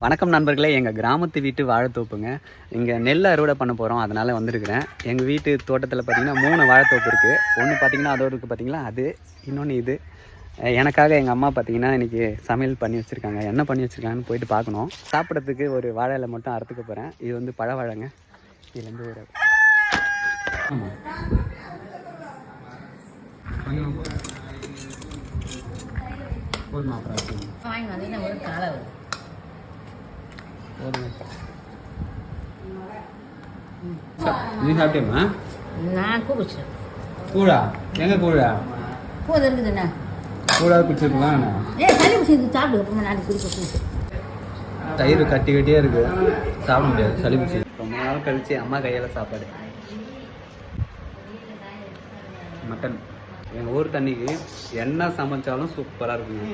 வணக்கம் நண்பர்களே, எங்கள் கிராமத்து வீட்டு வாழைத்தோப்புங்க. இங்கே நெல் அறுவடை பண்ண போகிறோம், அதனால் வந்திருக்கிறேன். எங்கள் வீட்டு தோட்டத்தில் பார்த்திங்கன்னா 3 வாழைத்தோப்பு இருக்குது. ஒன்று பார்த்திங்கன்னா அதோடு இருக்குது பார்த்திங்களா, அது இன்னொன்று இது. எனக்காக எங்கள் அம்மா பார்த்திங்கன்னா இன்றைக்கி சமையல் பண்ணி வச்சுருக்காங்க. என்ன பண்ணி வச்சுருக்காங்கன்னு போயிட்டு பார்க்கணும். சாப்பிட்றதுக்கு ஒரு வாழை இலை மட்டும் அறுத்துக்க போகிறேன். இது வந்து பழ வாழைங்க. இதுலேருந்து ஒரு நீ சாப்பிட்டேம்மா? நான் குடிச்சேன். கூடா எங்க கூடா கூது இருக்குதுண்ணா. கூடா குடிச்சிருக்கலாம். சளி பிடிச்சி சாப்பிடு. அப்புறமா நான் குடிக்க தயிர் கட்டி கட்டியே இருக்கு, சாப்பிட முடியாது, சளி பிடிச்சி. ரொம்ப நாள் கழிச்சு அம்மா கையால் சாப்பாடு. மட்டன் எங்கள் ஊர் தண்ணிக்கு என்ன சமைச்சாலும் சூப்பராக இருக்குங்க.